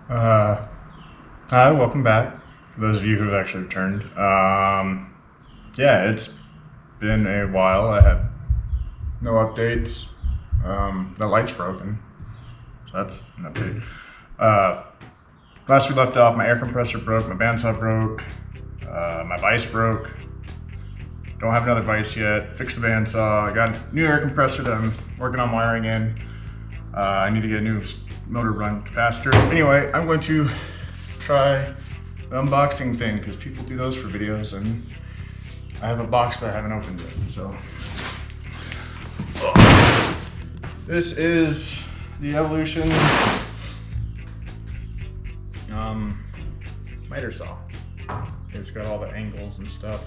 Hi, welcome back. For those of you who have actually returned. Yeah, it's been a while. I had no updates. The light's broken, so that's an update. Last we left off, my air compressor broke, my bandsaw broke, my vise broke. Don't have another vise yet. Fixed the bandsaw. I got a new air compressor that I'm working on wiring in. I need to get a new motor run capacitor. Anyway, I'm going to try the unboxing thing because people do those for videos, and I have a box that I haven't opened yet. So this is the Evolution miter saw. It's got all the angles and stuff.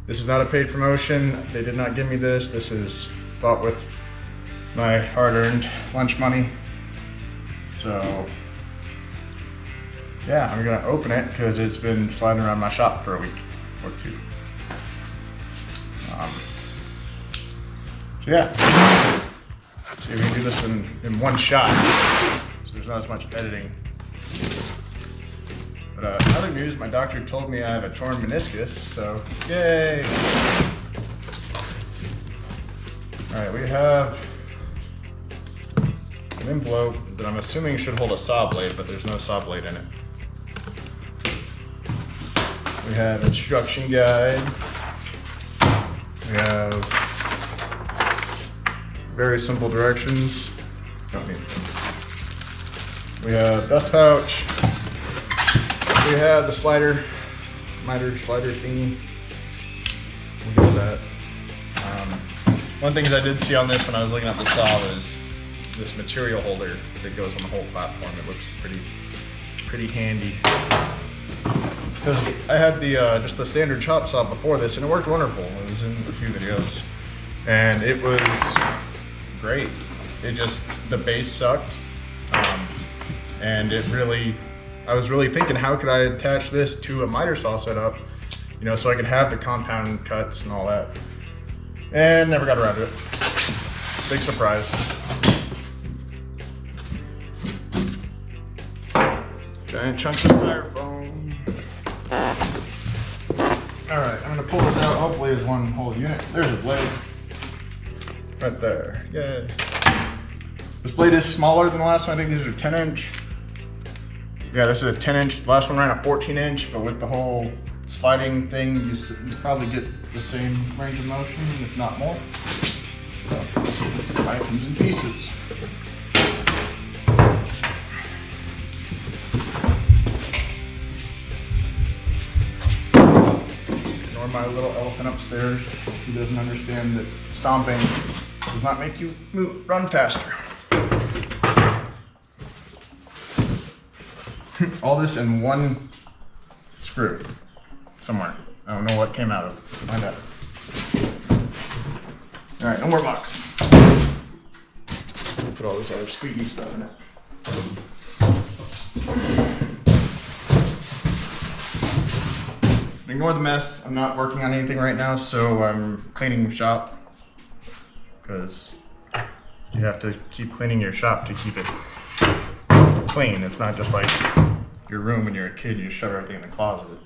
This is not a paid promotion. They did not give me this. This is bought with my hard-earned lunch money. So yeah, I'm gonna open it because it's been sliding around my shop for a week or two. So yeah, let's see if we can do this in one shot. So there's not as much editing. But other news, my doctor told me I have a torn meniscus, so yay! All right, we have an envelope that I'm assuming should hold a saw blade, but there's no saw blade in it. We have instruction guide. We have very simple directions. Don't need them. We have dust pouch. We have the miter slider thingy. We'll get to that. One thing I did see on this when I was looking at the saw was this material holder that goes on the whole platform. It looks pretty handy. Because I had the just the standard chop saw before this, and it worked wonderful. It was in a few videos, and it was great. The base sucked, and I was really thinking, how could I attach this to a miter saw setup, so I could have the compound cuts and all that, and never got around to it. Big surprise. Giant chunks of styrofoam. All right, I'm gonna pull this out. Hopefully there's one whole unit. There's a blade. Right there, yay. This blade is smaller than the last one. I think these are 10-inch. Yeah, this is a 10-inch. The last one ran a 14-inch, but with the whole sliding thing, you probably get the same range of motion, if not more. So, it comes in pieces. Ignore my little elephant upstairs. He doesn't understand that stomping does not make you run faster. All this in one screw somewhere. I don't know what came out of it. Find out. All right, no more box. Put all this other squeaky stuff in it. Ignore the mess. I'm not working on anything right now, so I'm cleaning the shop because you have to keep cleaning your shop to keep it clean. It's not just like your room when you're a kid, you shove everything in the closet.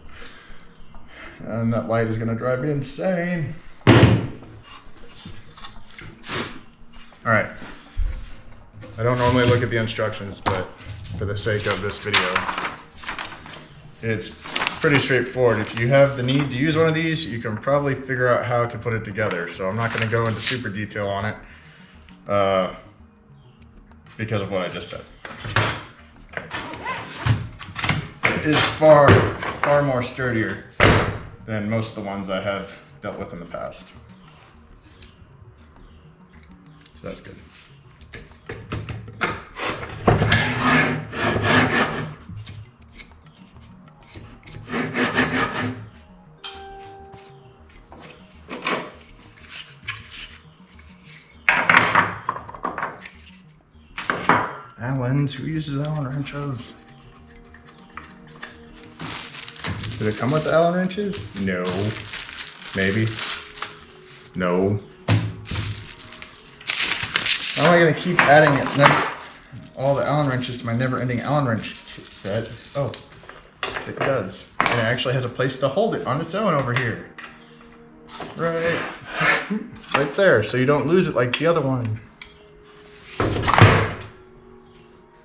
And that light is gonna drive me insane. All right. I don't normally look at the instructions, but for the sake of this video, it's pretty straightforward. If you have the need to use one of these, you can probably figure out how to put it together. So I'm not gonna go into super detail on it because of what I just said. It is far more sturdier than most of the ones I have dealt with in the past. So that's good. Allens? Who uses Allen wrenches? Did it come with the Allen wrenches? No. Maybe. No. How am I gonna keep adding it? No. all the Allen wrenches to my never-ending Allen wrench set. Oh, it does. And it actually has a place to hold it on its own over here. Right there, so you don't lose it like the other one.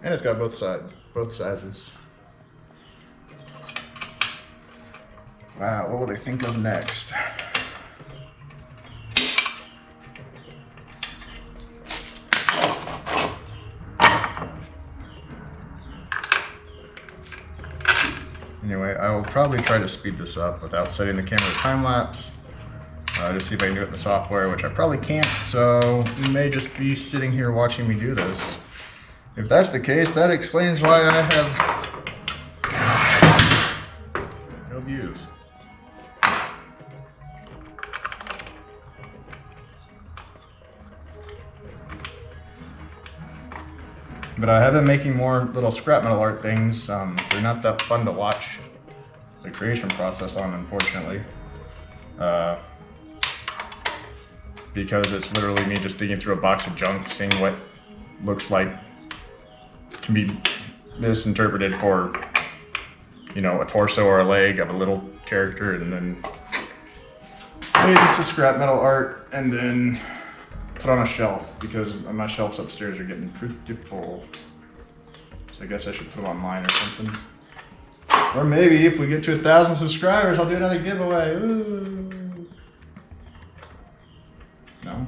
And it's got both sizes. Wow, what will they think of next? Anyway, I will probably try to speed this up without setting the camera to time lapse. Just see if I can do it in the software, which I probably can't, so you may just be sitting here watching me do this. If that's the case, that explains why I have no views. But I have been making more little scrap metal art things. They're not that fun to watch the creation process on, unfortunately. Because it's literally me just digging through a box of junk, seeing what looks like can be misinterpreted for, you know, a torso or a leg of a little character, and then made it to scrap metal art, and then put on a shelf, because my shelves upstairs are getting pretty full. So I guess I should put them online or something. Or maybe if we get to 1,000 subscribers, I'll do another giveaway. Ooh. No?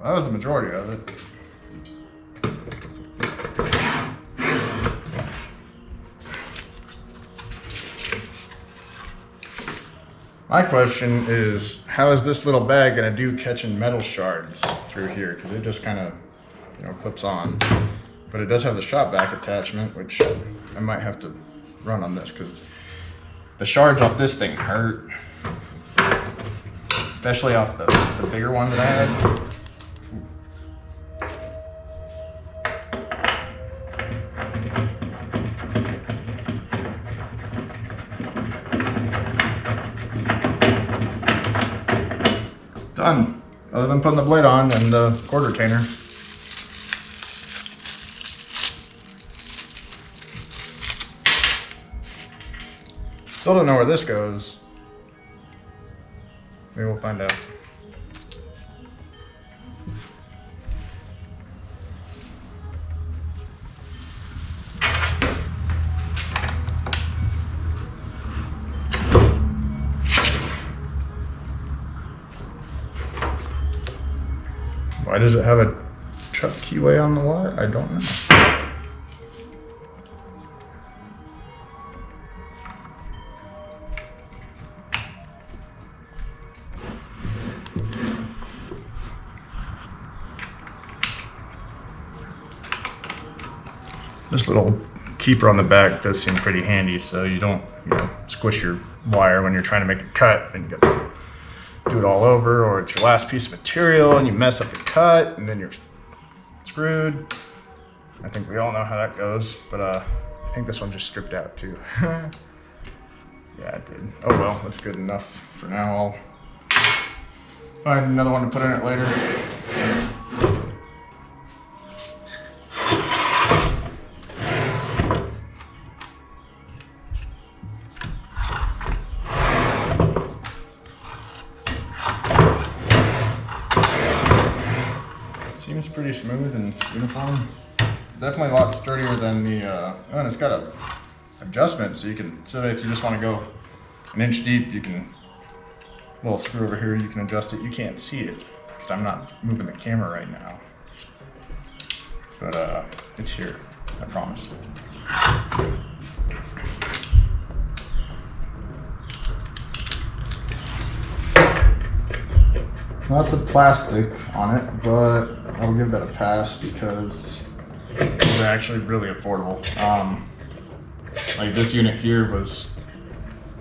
That was the majority of it. My question is, how is this little bag gonna do catching metal shards through here? Because it just kind of, you know, clips on. But it does have the shop vac attachment, which I might have to run on this, because the shards off this thing hurt. Especially off the bigger one that I had. Done, other than putting the blade on and the cord retainer. Still don't know where this goes. Maybe we'll find out. Why does it have a chuck keyway on the wire? I don't know. This little keeper on the back does seem pretty handy, so you don't, squish your wire when you're trying to make a cut and you gotta do it all over, or it's your last piece of material and you mess up the cut and then you're screwed. I think we all know how that goes, but I think this one just stripped out too. Yeah, it did. Oh well, that's good enough for now. I'll find another one to put in it later. Seems pretty smooth and uniform. Definitely a lot sturdier than the, and it's got a adjustment, so you can, so if you just want to go an inch deep, you can, little screw over here, you can adjust it. You can't see it because I'm not moving the camera right now, but it's here, I promise. Lots of plastic on it, but I'll give that a pass because it's actually really affordable. Like this unit here was,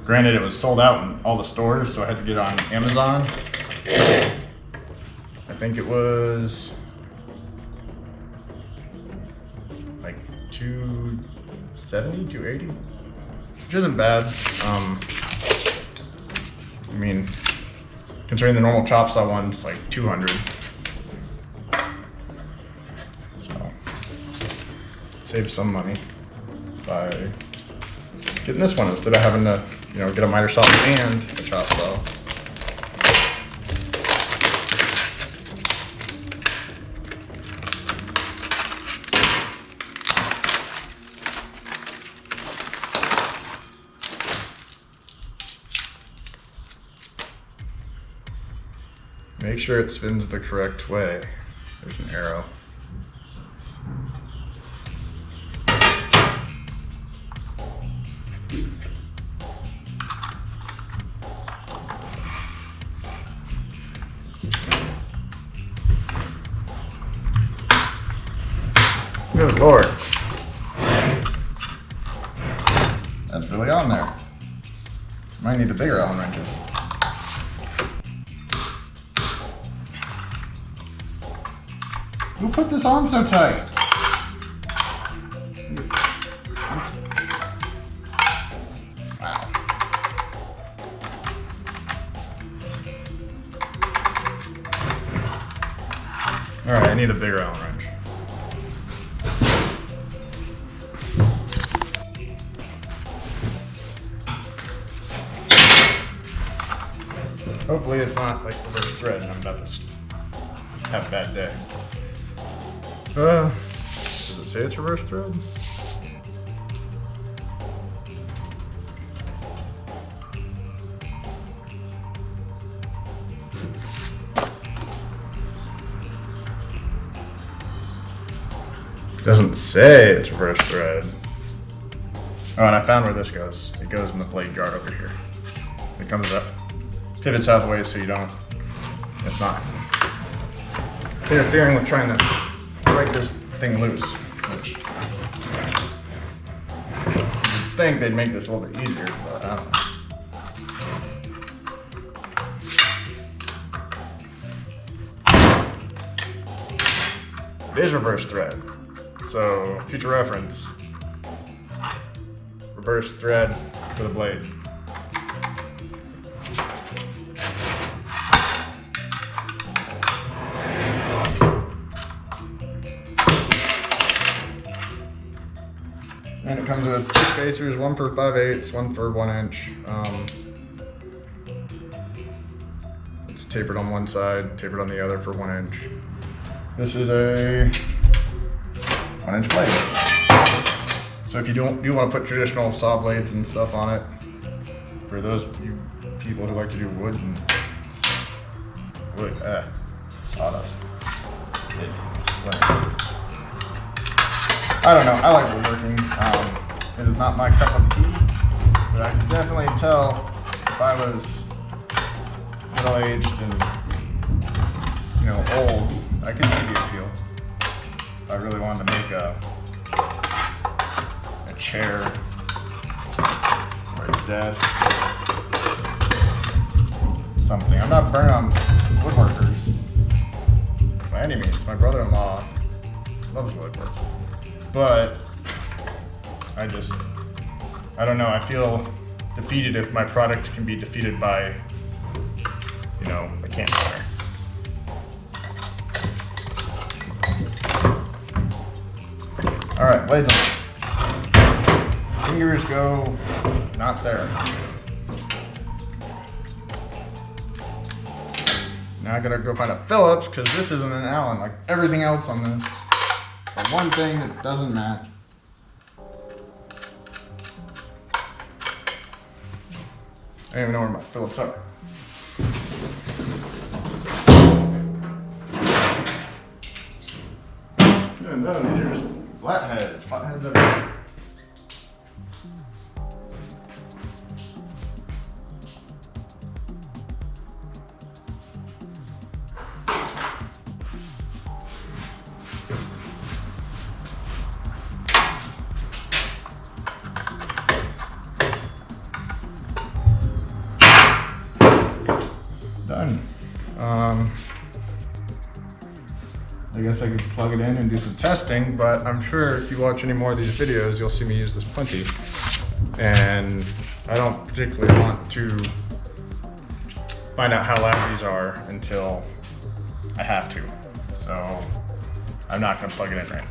granted it was sold out in all the stores, so I had to get it on Amazon. I think it was like $270, $280, which isn't bad. I mean, considering the normal chop saw one's like $200. So, save some money by getting this one instead of having to, you know, get a miter saw and a chop saw. Make sure it spins the correct way. There's an arrow. Good Lord. That's really on there. Might need the bigger Allen wrenches. Who put this on so tight? Wow. Alright, I need a bigger Allen wrench. Hopefully it's not like reverse thread and I'm about to have a bad day. Does it say it's reverse thread? Doesn't say it's reverse thread. Oh, and I found where this goes. It goes in the blade guard over here. It comes up, pivots out of the way so you don't, it's not interfering with trying to break this thing loose, which you'd think they'd make this a little bit easier, but I don't know. It is reverse thread, so future reference, reverse thread for the blade. And it comes with two spacers, one for 5/8, one for 1 inch. It's tapered on one side, tapered on the other for 1 inch. This is a 1 inch blade. So if you do want to put traditional saw blades and stuff on it, for those you people who like to do wood and sawdust. I don't know, I like woodworking. It is not my cup of tea, but I can definitely tell if I was middle-aged and, you know, old, I could see the appeal. If I really wanted to make a chair or a desk, something. I'm not burning on woodworkers by any means. My brother-in-law loves woodwork. But I don't know, I feel defeated if my product can be defeated by, you know, a campfire. All right, blades on. Fingers go not there. Now I gotta go find a Phillips because this isn't an Allen like everything else on this. The one thing that doesn't match. I don't even know where my Phillips are. Yeah, no, these are just flatheads. Flatheads over here. guess I could plug it in and do some testing, but I'm sure if you watch any more of these videos, you'll see me use this plenty. And I don't particularly want to find out how loud these are until I have to. So I'm not gonna plug it in right now.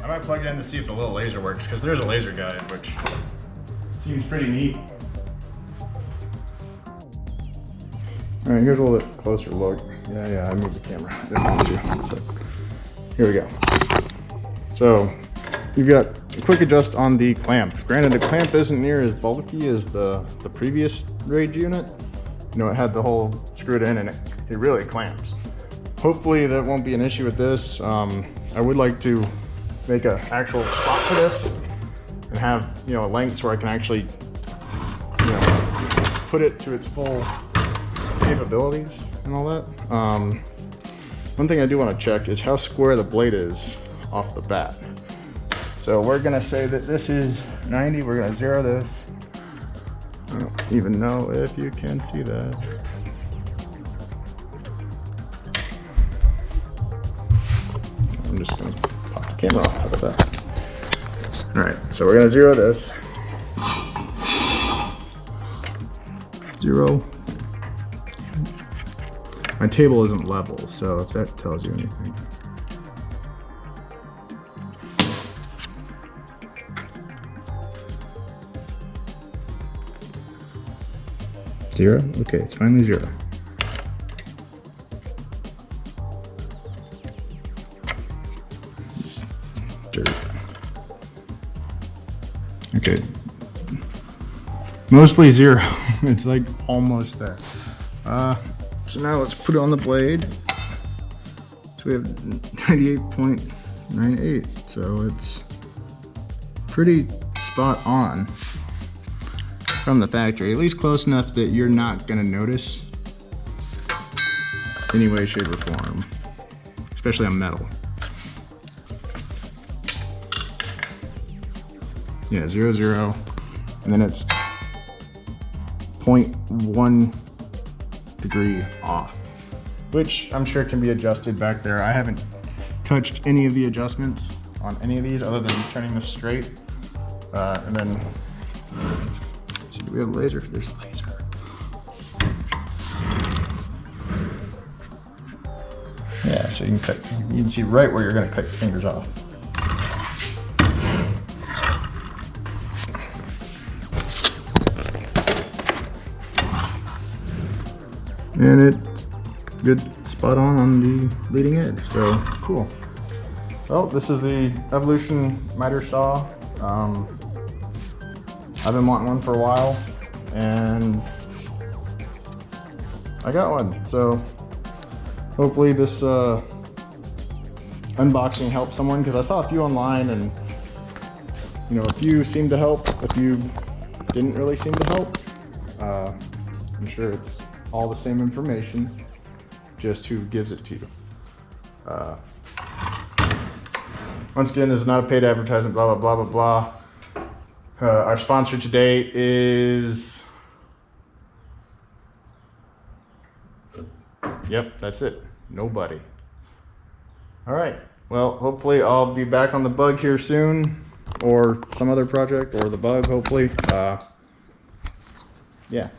I might plug it in to see if the little laser works, because there's a laser guide, which seems pretty neat. All right, here's a little bit closer look. Yeah, I moved the camera. Didn't want to. So, here we go. So you've got a quick adjust on the clamp. Granted, the clamp isn't near as bulky as the previous Rage unit. You know, it had the whole screwed in and it really clamps. Hopefully that won't be an issue with this. I would like to make an actual spot for this and have, you know, a length where I can actually, you know, put it to its full capabilities and all that. One thing I do want to check is how square the blade is off the bat. So we're gonna say that this is 90. We're gonna zero this. I don't even know if you can see that. I'm just gonna pop the camera off. How about that? All right, so we're gonna zero this. Zero. My table isn't level, so if that tells you anything. Zero? Okay, it's finally zero. Dirt. Okay. Mostly zero. It's like almost there. So now let's put it on the blade. So we have 98.98. So it's pretty spot on from the factory, at least close enough that you're not gonna notice any way, shape, or form, especially on metal. Yeah, 0, 0, and then it's 0.1 degree off, which I'm sure can be adjusted back there. I haven't touched any of the adjustments on any of these other than turning this straight. And then, so do we have a laser? There's a laser. Yeah, so you can see right where you're gonna cut your fingers off. And it's good spot on the leading edge, so cool. Well, this is the Evolution miter saw. I've been wanting one for a while, and I got one. So hopefully this unboxing helps someone, because I saw a few online, and you know, a few seemed to help, a few didn't really seem to help. I'm sure it's all the same information, just who gives it to you. Once again, this is not a paid advertisement, blah, blah, blah, blah, blah. Our sponsor today is, yep, that's it, nobody. All right, well, hopefully I'll be back on the bug here soon, or some other project, or the bug, hopefully. Yeah.